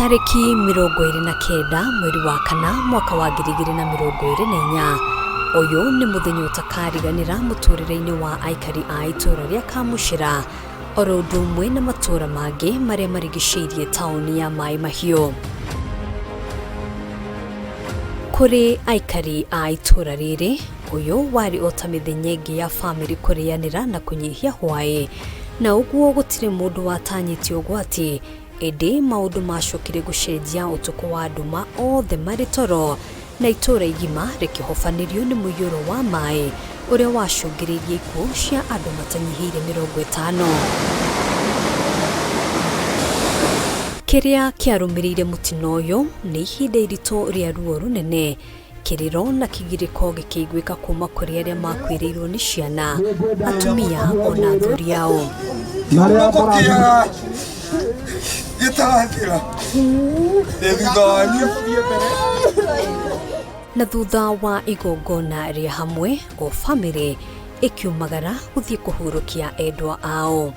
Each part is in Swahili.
Tariki 29 mweri wa kana mwaka wa 2024 uyu ni muthenya utakariganira muturire-ini wa aikari a itura ria KAMUCIRA oro ndumwe na matura mangi maria marigiceirie tauni ya Mai Mahiu. Kuri aikari a itura riri uyu wari ota mithenya ingi ya family kurianira na kunyihia hwai, na uguo gutire mundu watanyiti ugwati indi maundu macokire gucenjia utuku wa nduma othe mari toro na itura igima rikihofanirio ni muiyuro wa mai uria wacungiririe ikuu cia andu matanyihire 50. Kiria kiarumirire mutino uyu ni ihinda iritu ria ruo runene, kiriro na kigiriko gikiguika kuma kuri aria makwirirwo ni ciana, atumia ona athuri ao. Na thutha wa igongona ria hamwe o family ikiumagara guthie kuhurukia endwa ao.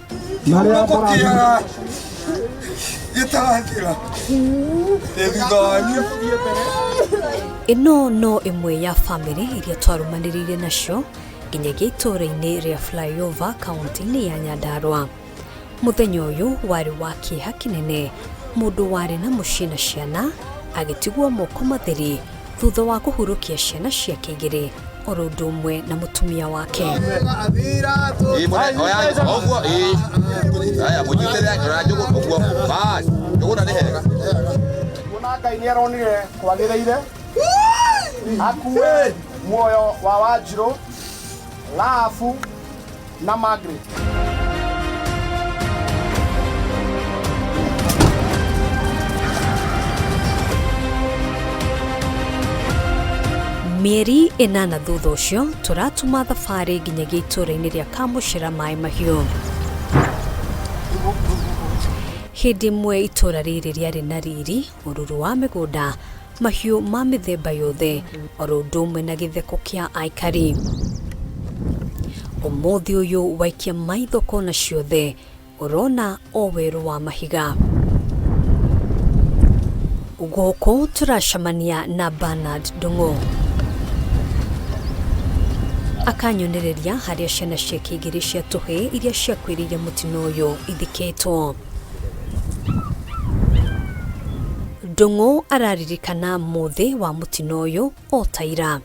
Ino no imwe ya family iria twarumanirire nacio nginyagia itura-ini ria flyover kaunti-ini ya Nyandarua. Muthenya uyu wari wa kieha kinene, mundu wari na mucii na ciana agitigwo moko matheri thutha wa kuhurukia ciana ciake igiri oro ndumwe na mutumia wake. Ngai ni aronire kwagiriire akue muoyo wa Wanjiru, Lafu na Margaret. Mieri 8 thutha ucio turatuma thabari nginyagia itura-ini ria KAMUCIRA Mai Mahiu. Hindi imwe itura riri riari na riri, ururu wa migunda, mahiu ma mithemba yothe oro ndumwe na githeko kia aikari. Umuthi uyu waikia maitho kona ciothe urona o weru wa mahiga. Guku turacamania na Bernard Ndungu akanyonereria haria ciana ciake igiri cia tuhi iria ciakwiririe mutino uyu ithiketwo. Ndungu araririkana muthi wa mutino uyu o taira.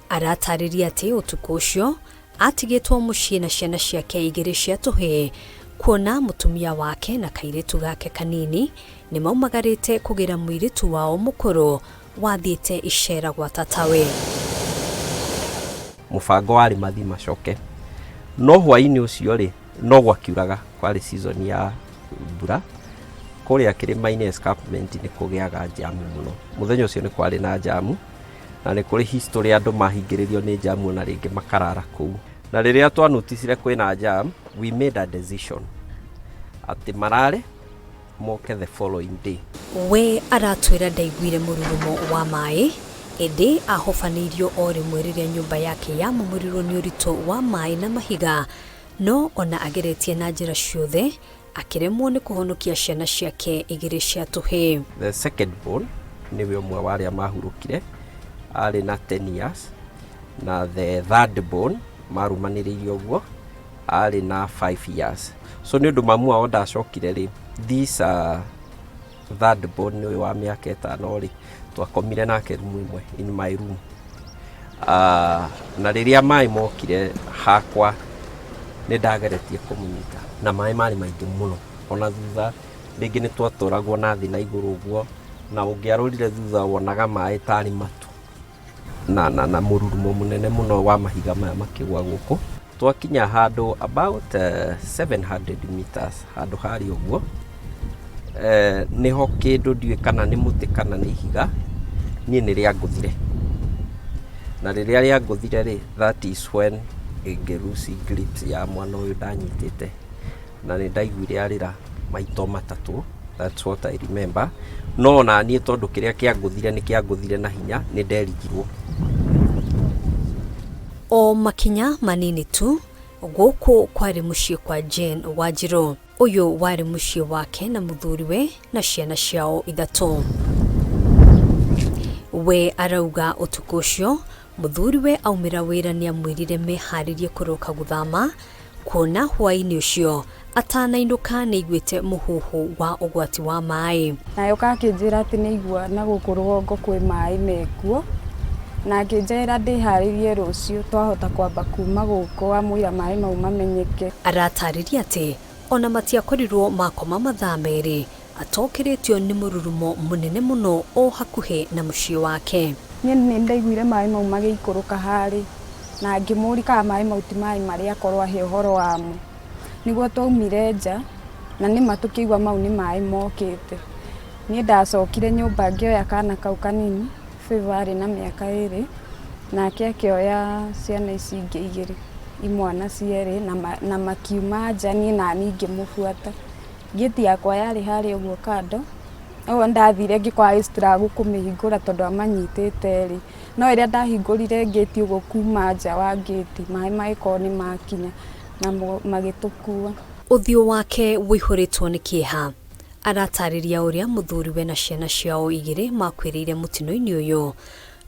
Aratariria ati utuku ucio atigitwo mucii na ciana ciake igiri cia tuhi, kuona mutumia wake na kairitu gake kanini ni maumagarite kugira mwiritu wao mukuru wathiite icera gwa tatawe. Mubango wari mathi macoke, no hwaini ucio ri no gwakiuraga kwari season ya mbura kuria kirima-ini escarpment ni kugiaga jamu muno. Muthenya ucio ni kwari na jamu na ni kuri history andu mahingiririo ni jamu na ringi makarara kuu. Na riria twa notice kwina jam, we made a decision ati marare moke the following day. We aratwira ndaiguire mururumo wa mai indi ahofanirio ori mwiriria nyumba yake ya mumurirwo ni urito wa mai na mahiga, no ona ageretie na njira ciothe akiremwo ni kuhonokia ciana ciake igiri cia tuhi. The second born niwe umwe waria mahurukire ari na 10 years, na the third born marumaniririo guo ari na 5 years. So ni undu mamu ao ndacokire ri this third born niwe wa miaka 5 ri twakomire nake rumu imwe in my room. Na riria mai mokire hakwa ni ndageretie kumunyita na mai mari maingi muno, ona thutha ringi ni twatoragwo na thi na iguru guo, na ungiarurire thutha wonaga mai tari matu na mururumo munene muno wa mahiga maya makigwa guku. Twakinya handu about 700 meters handu hari uguo, niho kindu ndiwe kana ni muti kana ni higa ni ria nguthire. Na riria ria nguthire ri, that is when ngerusi grips ya mwana uyu ndanyitite na ni ndaiguire arira maito matatu. That's what I remember. No na nie tondu kiria kia nguthire ni kia nguthire na hinya ni nderigirwo. O makinya manini tu guku kwari mucii kwa Jane Wanjiru. uyu wari muciĩ wake na muthuriwe na ciana ciao ithatu. We arauga utuku ucio muthuriwe aumira wira ni amwirire meharirie kuroka guthama, kuona hwaini ucio atanainuka nĩaiguĩte mũhuhu wa ũgwati wa maĩ. Nayo kakĩnjĩra atĩ nĩaigua na gũkũ rũgongo kwĩ maĩ mekuo, na akĩnjĩra ndĩharĩrie rũciũ twahota kwamba kuma gũkũ amwĩra maĩ mau mamenyeke. Aratarĩria atĩ ona matiakorirwo makoma mathaa merĩ, atokĩrĩtio nĩ mũrurumo mũnene mũno o hakuhĩ na mũciĩ wake. Niĩ nĩndaiguire maĩ mau magĩikũrũka harĩ, na ngĩmũria kana maĩ mau ti maĩ marĩa akorwo ahe ũhoro wamo. Nĩguo twaumire nja na nĩma tũkĩigua mau nĩ maĩ mokĩte. Niĩ ndacokire nyũmba ngĩoya kana kau kanini, Favor arĩ na mĩaka 2, nake akĩoya ciana ici ingĩ 2, imwana cierĩ na makiuma nja, niĩ nani ngĩmũbuata. Gĩti yakwa yarĩ harĩ ũguo kando, o ndathire ngĩkora struggle kũmĩhingũra tondũ amanyitĩte rĩ. No ĩrĩa ndahingũrire gĩti ũguo kuma nja wa gĩti, maĩ magĩkorwo nĩ makinya na magĩtũkua. Ũthiũ wake wĩihũrĩtwo nĩ kĩeha. Aratarĩria ũrĩa mũthuriwe na ciana ciao 2 makwĩrĩire mũtino-inĩ ũyũ.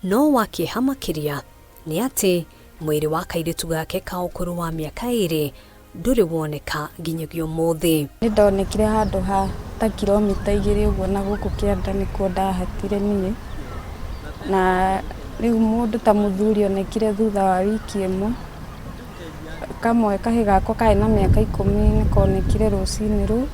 No wa kĩeha makĩria nĩ atĩ mwĩrĩ wa kairĩtu gake ka ũkũrũ wa mĩaka 2 ndũrĩ woneka nginyagia ũmũthĩ. Nĩ ndonekire handũ ha ta kilomita 2 ũguo na gũkũ kĩanda nĩkuo ndahatire niĩ. Na rĩu mũndũ ta mũthuri onekire thutha wa wiki 1. Kamwe kahĩ gakwa kaĩ na mĩaka 10 nĩkonekire rũcinĩ rũu,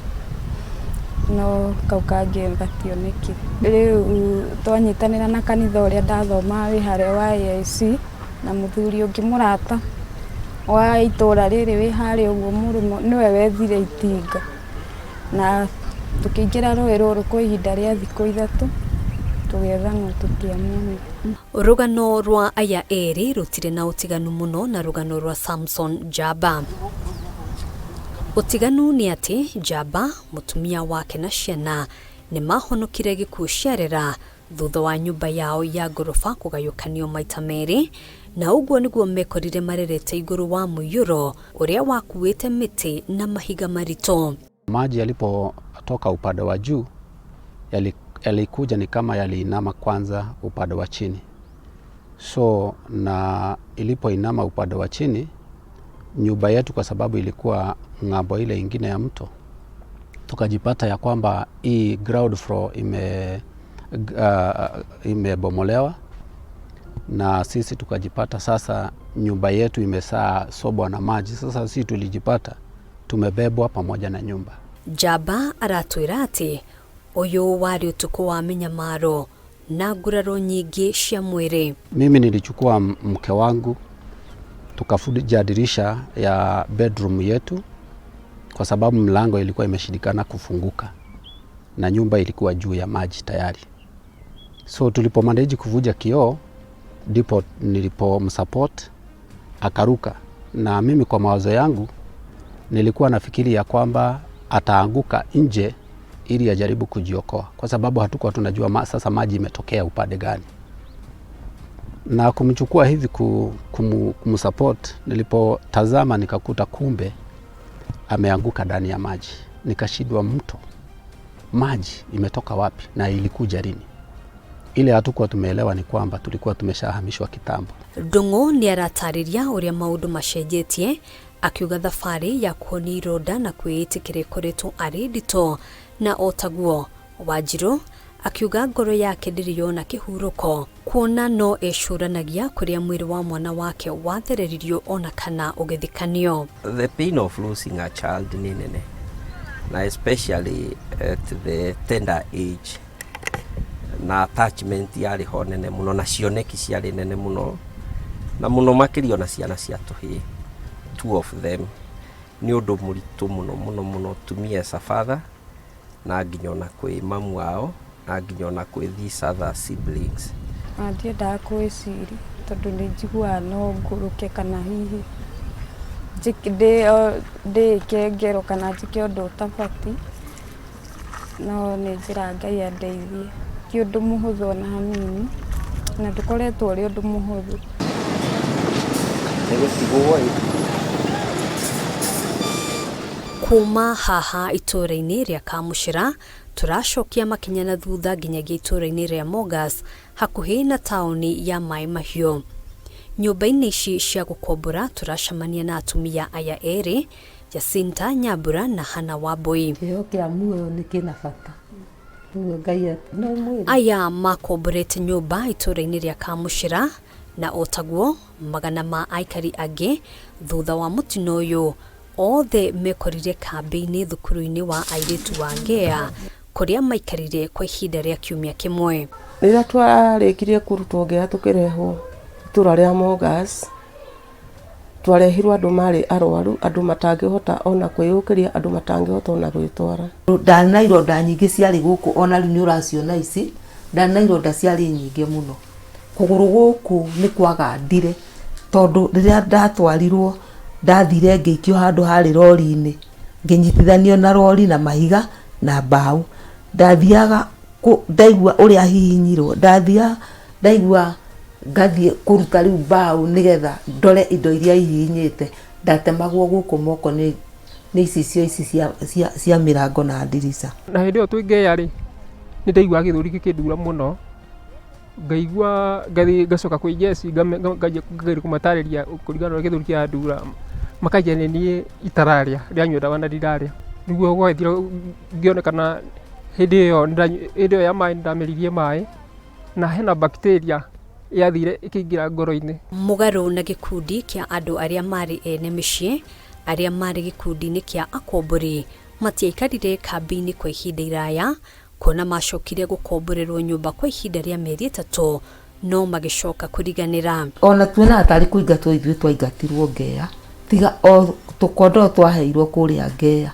no kau kangĩ gationeki. Rĩu twanyitanĩra na kanitha ũrĩa ndathoma wĩ harĩa wa AIC, na mũthuri ũngĩ mũrata wa itũra rĩrĩ wĩ harĩa ũguo mũrũmo nĩwe wethire itinga, na tũkĩingĩra rũĩ rũrũ kwa ihinda rĩa thikũ 3 tũgetha no tũtiamwona. Rũgano rwa aya erĩ rũtirĩ na ũtiganu mũno na rũgano rwa Samson Jaba. Ũtiganu nĩ atĩ Jaba, mũtumia wake na ciana nĩ mahonokire gĩkuũ ciarera thutha wa nyũmba yao ya ngoroba kũgayũkanio maita merĩ, na ũguo nĩguo mekorire marerete igũrũ wa mũiyũro ũrĩa wakuĩte mĩtĩ na mahiga maritũ. Maji yalipotoka upande wa juu yalikuja ni kama yaliinama kwanza upande wa chini. So na ilipoinama upande wa chini, nyumba yetu kwa sababu ilikuwa ng'ambo ile ingine ya mto, tukajipata ya kwamba hii ground floor imebomolewa, na sisi tukajipata sasa nyumba yetu imesaa sobwa na maji. Sasa sisi tulijipata tumebebwa pamoja na nyumba. Jaba aratwĩra atĩ ũyũ warĩ ũtukũ wa mĩnyamaro na nguraro nyingĩ cia mwĩrĩ. Mimi nilichukua mke wangu tukafuja dirisha ya bedroom yetu kwa sababu mlango ilikuwa imeshindikana kufunguka na nyumba ilikuwa juu ya maji tayari. So tulipomanage kuvuja kioo, ndipo nilipomsupport akaruka, na mimi kwa mawazo yangu nilikuwa nafikiri ya kwamba ataanguka nje ili ajaribu kujiokoa, kwa sababu hatukuwa tunajua sasa maji imetokea upande gani. Na kumchukua hivi kumsupport, nilipotazama nikakuta kumbe ameanguka ndani ya maji. Nikashindwa mto, maji imetoka wapi na ilikuja lini? Ile hatukuwa tumeelewa ni kwamba tulikuwa tumeshahamishwa kitambo. Ndung'u nĩ aratarĩria ũrĩa maũndũ macenjetie, akiuga thabarĩ ya kuonia ironda na kwĩĩtĩkĩra ĩkoretwo arĩ nditũ, na otaguo Wanjiru akiuga ngoro yake ndĩrĩ yona kĩhurũko, kuona no ecũranagia kũrĩa mwĩrĩ wa mwana wake wathereririo ona kana ũgĩthikanio. The pain of losing a child nĩ nene, na especially at the tender age, na attachment yarĩ ho nene mũno na cioneki ciarĩ nene mũno, na mũno makĩria na ciana cia tũhĩĩ, 2 of them. Nĩ ũndũ mũritũ mũno to me as a father, na nginya ona kwĩ mamu wao, na nginya ona kwĩ these other siblings. Ndiendaga kwĩciri tondũ nĩ njiguaga no ngũrũke kana hihi ndĩke ngero kana njĩke ũndũ ũtabatiĩ, no nĩ njĩra Ngai andeithie. Ti ũndũ mũhũthũ ona hanini, na ndũkoretwo ũrĩ ũndũ mũhũthũ. Kuma haha itũra-inĩ rĩa KAMUCIRA tũracokia makinya na thutha nginyagia itũra-inĩ rĩa Mogas hakuhĩ na taũni ya Mai Mahiu. Nyũmba-inĩ ici cia gũkombora tũracemania na atumia aya erĩ, Jacinta Nyambura na Hana Wambui. Aya makomborete nyũmba itũra-inĩ rĩa KAMUCIRA na otaguo magana ma aikari angĩ thutha wa mutino ũyũ othe mekorire kambi-inĩ thukuru-inĩ wa airĩtu wa Ngea kũrĩa maikarire kwa ihinda rĩa kiumia kĩmwe. Rĩrĩa twarĩkirie kũrutwo Ngea tũkĩrehwo itũra rĩa Mogas, twarehirwo andũ marĩ arwaru, andũ matangĩhota ona kwĩyũkĩria, andũ matangĩhota ona gwĩtwara. Ndarĩ na ironda nyingĩ ciarĩ gũkũ, ona rĩu nĩ ũraciona ici, ndarĩ na ironda ciarĩ nyingĩ mũno. Kũgũrũ gũkũ nĩ kwagandire tondũ rĩrĩa ndatwarirwo ndathire ngĩikio handũ harĩ rori-inĩ, ngĩnyitithanio na rori na mahiga na mbaũ. Ndathiaga ndaigua ũrĩa hihinyirwo, ndaigua ngathiĩ kũruta rĩu mbaũ nĩgetha ndore indo iria ihihinyĩte. Ndatemagwo gũkũ moko nĩ icicio ici cia mĩrango na ndirica. Na hĩndĩ ĩyo twĩ Ngea rĩ, nĩ ndaigua gĩthũri gĩkĩndura mũno, ngaigua ngacoka kwĩ jeci ngageria kũmatarĩria kũringana na gĩthũri kĩa ndura, makaigua nĩ niĩ itararĩa, rĩanyua ndawa na ndirarĩa. Nĩguo gwathira ngĩonekana hĩndĩ ĩyo ya maĩ ndameririe maĩ na hena bacteria yathire ĩkĩingĩra ngoro-inĩ. Mũgarũ na gĩkundi kĩa andũ arĩa marĩ ene mĩciĩ, arĩa marĩ gĩkundi-inĩ kĩa akombori matiaikarire kambi-inĩ kwa ihinda iraya, kuona macokire gũkomborerwo nyũmba kwa ihinda rĩa mĩeri 3 no magĩcoka kũriganĩra. Ona tuona atarĩ kũingatwo ithuĩ twaingatirwo Ngea, tiga o tũkondo twaheirwo kũrĩa Ngea,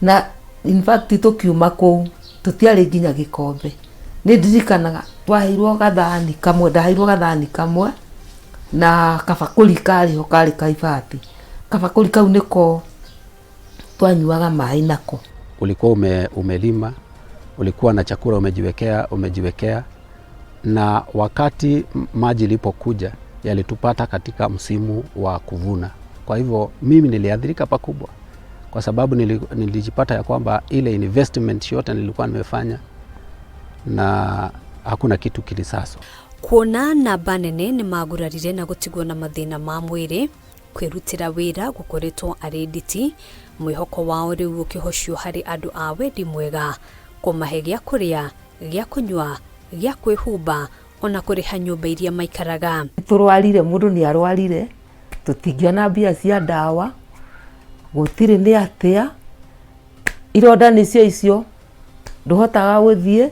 na in fact tũkiuma kũu tũtiarĩ nginya gĩkombe. Nĩ ndirikanaga twaheirwo gathani kamwe, ndaheirwo gathani kamwe na kabakũri karĩho karĩ kaibati. Kabakũri kau nĩko twanyuaga maĩ nako. Ulikuwa umelima, ulikuwa na chakula umejiwekea, na wakati maji ilipokuja yalitupata katika msimu wa kuvuna. Kwa hivyo mimi niliathirika pakubwa, kwa sababu nilijipata ya kwamba ile investment yote nilikuwa nimefanya na hakuna kitu kilisaswa. Kuona namba nene nĩ magurarire na gũtigwo na mathĩna ma mwĩrĩ, kwĩrutĩra wĩra gũkoretwo arĩ nditi, mwĩhoko wao rĩu ũkĩhocio harĩ andũ a wendi mwega, kũmahe gĩa kũrĩa, gĩa kũnyua, gĩa kwĩhumba, ona kũrĩha nyũmba iria maikaraga. Tũrwarire, mũndũ nĩ arwarire, tũtingĩona mbia cia ndawa, gũtirĩ nĩ atĩa, ironda nĩcio icio, ndũhotaga gũthiĩ,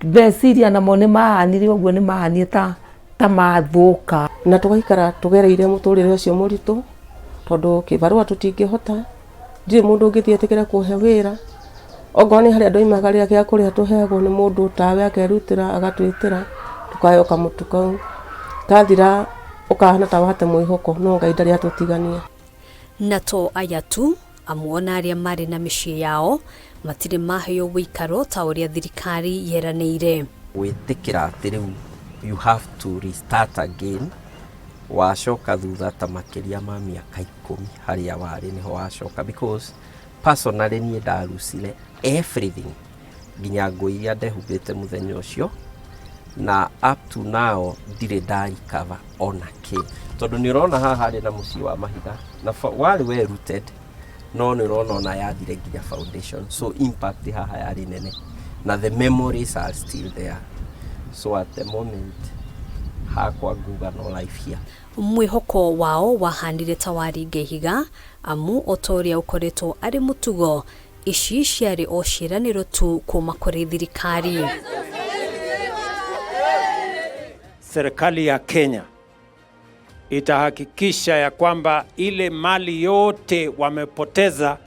meciria namo nĩ mahanire ũguo, nĩ mahanire ta mathũka. Na tũgaikara tũgereire mũtũrĩre ũcio mũritũ tondũ kĩbarũa tũtingĩhota, ndirĩ mũndũ ũngĩthiĩ etĩkĩre kũhe wĩra. Okorwo nĩ harĩ andũ aimagarĩra gĩa kũrĩa tũheagwo nĩ mũndũ tawe akerutĩra agatwĩtĩra, tũkaheo kamũtu kau, kathira ũkahana ta wate mwĩhoko, no Ngai ndarĩ atũtigania. Na to aya tu, amwona arĩa marĩ na mĩciĩ yao matirĩ maheo wĩikaro ta ũrĩa thirikari yeranĩire. Gwĩtĩkĩra atĩ rĩu you have to restart again, wacoka thutha ta makĩria ma mĩaka 10 harĩa warĩ nĩho wacoka, because personally niĩ ndarusire everything, nginya nguo iria ndehumbĩte mũthenya ũcio, na up to now ndirĩ ndarikava ona kĩ. Tondũ nĩ ũrona haha harĩ na mũciĩ wa mahiga na warĩ we rooted, no nĩ ũrona ona yathire nginya foundation, so impact haha yarĩ nene na the memories are still there. So at the moment hakwa nguga no life here. Mwĩhoko wao wahanire ta waringa ihiga, amu otoria ũkoretwo arĩ mũtugo, ici ciarĩ o ciĩranĩro tu kuma kũrĩ thirikari. Serikali ya Kenya itahakikisha ya kwamba ile mali yote wamepoteza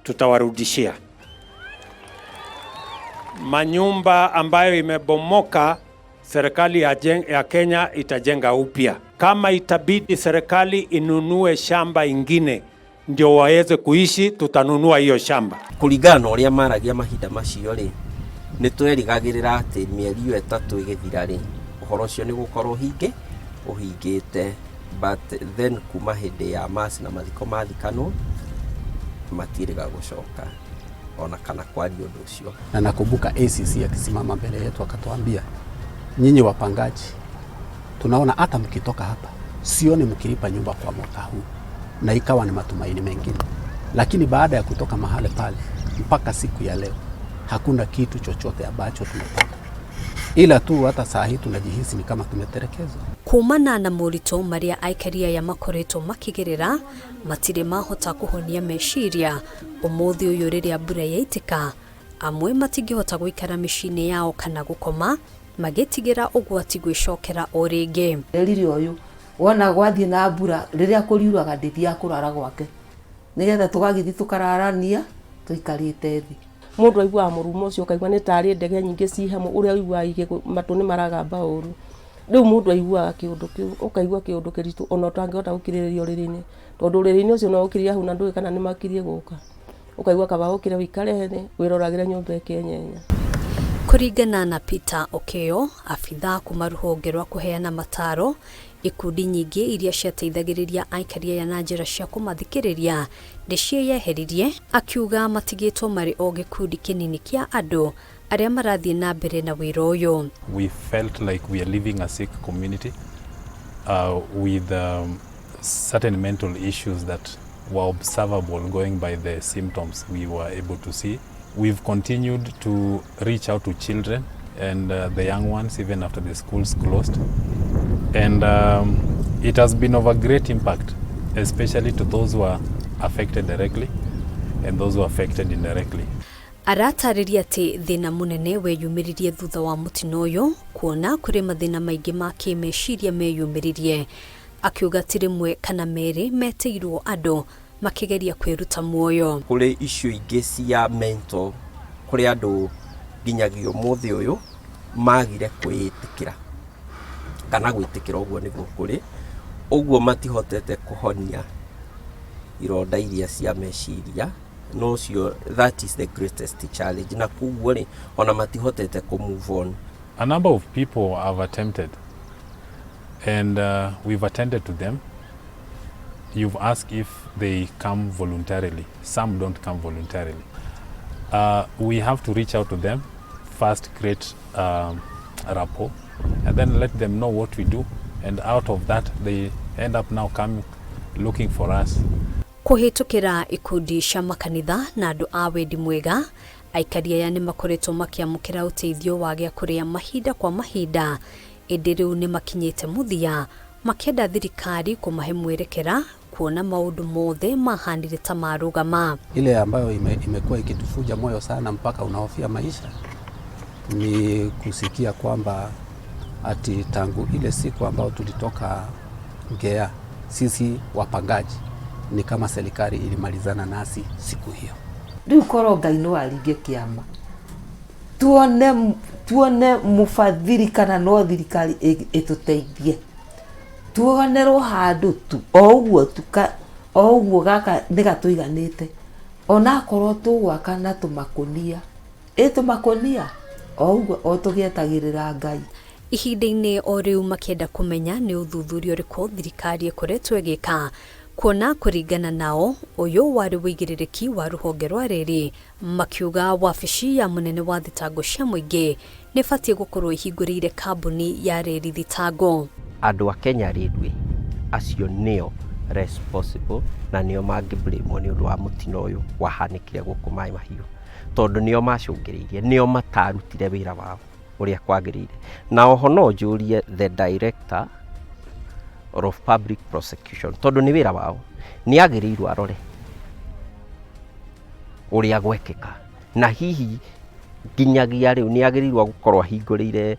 tutawarudishia. Manyumba ambayo imebomoka serikali ya Kenya itajenga upya. Kama itabidi serikali inunue shamba ingine ndio waweze kuishi, tutanunua hiyo shamba. Kũringana na ũrĩa maragia mahinda macio rĩ, nĩ twerigagĩrĩra atĩ mĩeri 3 ĩgĩthira rĩ, ũhoro ũcio nĩ gũkorwo ũhingĩte but then kuma hĩndĩ ya mass na mathiko mathikanwo matirĩga gũcoka ona kana kwaria ũndũ ũcio. Na nakumbuka ACC akisimama mbele yetu akatuambia, nyinyi wapangaji, tunaona hata mkitoka hapa sioni mkilipa nyumba kwa mwaka huu, na ikawa ni matumaini mengine. Lakini baada ya kutoka mahali pale mpaka siku ya leo hakuna kitu chochote ambacho tumepata, ila tu hata saa hii tunajihisi ni kama tumetelekezwa. Kumana na moritũ maria aikari aya makoretwo makigerera matire mahota kuhonia meciria. Ũmũthĩ ũyũ rĩrĩa mbura yaitĩka, amwe matingĩhota gũikara mĩciĩ-inĩ yao kana gũkoma, magĩtigĩra ũgwati gwĩcokera o rĩngĩ. Rĩrĩ ũyũ wona gwathiĩ na mbura rĩrĩa kũriuraga ndĩthiaga kũrara gwake, nĩgetha tũgagĩthiĩ tũkararania tũikarĩte thĩ. Mũndũ aiguaga mũrumo ũcio ũkaigua nĩ tarĩ ndege nyingĩ ci hamwe, ũrĩa aiguaga matũ nĩ maragamba ũru. Rĩu mũndũ aiguaga kĩũndũ kĩu, ũkaigua kĩũndũ kĩritũ ona ũtangĩhota gũkirĩrĩria ũrĩrĩ-inĩ, tondũ ũrĩrĩ-inĩ ũcio no ũkĩria hau na ndũĩ kana nĩ makirie gũka. Ũkaigua kaba ũkĩre wĩikare thĩ wĩroragĩre nyũmba ĩkĩenyenya. Kũringana na Peter Okeo, abitha kuma rũhonge rwa kũheana mataro, ikundi nyingĩ iria ciateithagĩrĩria aikari aya na njĩra cia kũmathikĩrĩria nĩcieyeheririe, akiuga matigĩtwo marĩ o gĩkundi kĩnini kĩa andũ arĩa marathiĩ na mbere na wĩra ũyũ. We felt like we are living a sick community with certain mental issues that were observable going by the symptoms we were able to see. We've continued to reach out to children and the young ones even after the schools closed. And it has been of a great impact, especially to those who are affected directly and those who are affected indirectly. Aratarĩria atĩ thĩna mũnene weyumĩririe thutha wa mũtino ũyũ, kuona kũrĩ mathĩna maingĩ ma kĩmeciria meyumĩririe. Akiuga ti rĩmwe kana merĩ metĩirwo andũ makĩgeria kwĩruta muoyo. Kũrĩ issue ingĩ cia mental kũrĩ andũ nginyagia ũmũthĩ ũyũ magire kwĩĩtĩkĩra kana gwĩtĩkĩra ũguo nĩguo kũrĩ, ũguo matihotete kũhonia ironda iria cia meciria. No, that is the greatest challenge. Na kuguo rĩ ona matihotete ku move on. A number of people have attempted and we've attended to them. You've asked if they come voluntarily. Some don't come voluntarily. We have to reach out to them, first create a rapport, and then let them know what we do. And out of that, they end up now coming looking for us. Kũhĩtũkĩra ikundi cia makanitha na andũ a wendi mwega, aikari aya nĩ makoretwo makĩamũkĩra ũteithio wa gĩa kũrĩa mahinda kwa mahinda. Ĩndĩ rĩu nĩ makinyĩte mũthia makĩenda thirikari kũmahe mwerekera kuona maũndũ mothe mahanire ta marũgama. Ile ambayo imekuwa ikitufuja moyo sana mpaka unahofia maisha ni kusikia kwamba ati tangu ile siku ambayo tulitoka Ngea, sisi wapangaji ni kama serikali ilimalizana nasi siku hiyo. Rĩu korwo Ngai no aringe kĩama, tuone mũbathiri kana no thirikari ĩtũteithie, tuonerwo handũ tu o ũguo gaka nĩ gatũiganĩte, ona akorwo tũgwaka na tũmakonia tũmakonia o ũguo o tũgĩetagĩrĩra Ngai. Ihinda-inĩ o rĩu makĩenda kũmenya nĩ ũthuthuria ũrĩkũ thirikari ĩkoretwo ĩgĩka, kuona kũringana nao ũyũ warĩ wĩigĩrĩrĩki wa rũhonge rwa RIRI, makiuga wabici ya mũnene wa thitango cia mũingĩ nĩ batiĩ gũkorwo ihingũrĩire kambuni ya RIRI thitango. Andũ a Kenya Railway acio nĩo responsible na nĩo mangĩblamwo nĩ ũndũ wa mũtino ũyũ wahanĩkire gũkũ Mai Mahiu, tondũ nĩo macũngĩrĩirie, nĩo matarutire wĩra wao ũrĩa kwagĩrĩire. Na oho no njũrie the director of public prosecution, tondũ nĩ wĩra wao, nĩ agĩrĩirwo arore ũrĩa gwekĩka, na hihi nginyagia rĩu nĩ agĩrĩirwo gũkorwo ahingũrĩire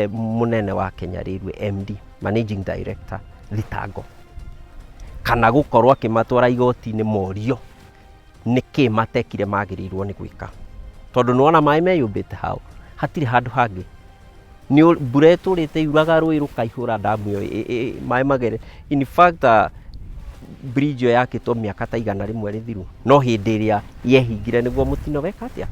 mũnene wa Kenya Railway MD, managing director thitango, kana gũkorwo akĩmatwara igoti-inĩ morio nĩkĩ matekire magĩrĩirwo nĩ gwĩka, tondũ nĩwona maĩ meyũmbĩte hau, hatirĩ handũ hangĩ. Ni mbura ĩtũrĩte yuraga rũĩ rũkaihũra damu ĩyo maĩ magere. In fact bridge ĩyo yakĩtwo mĩaka ta 100 rĩthiru, no hĩndĩ ĩrĩa yehingire nĩguo mũtino weka atĩa.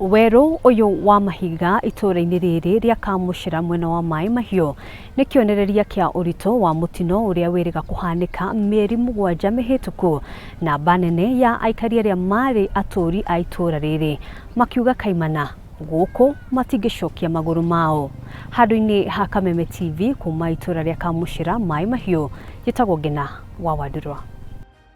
Weru uyu wa mahiga itũra-inĩ rĩrĩ rĩa KAMUCIRA mwena wa Mai Mahiu nĩ kĩonereria kĩa ũritũ wa mũtino ũrĩa wĩrĩga kũhanĩka mĩeri 7 mĩhĩtũku, na namba nene ya aikari arĩa marĩ atũri a itũra rĩrĩ makiuga kaimana gũkũ matingĩcokia magũrũ mao. Handũ-inĩ ha Kameme TV kuma itũra rĩa KAMUCIRA Mai Mahiu, njĩtagwo Ngina wa Wandurwa.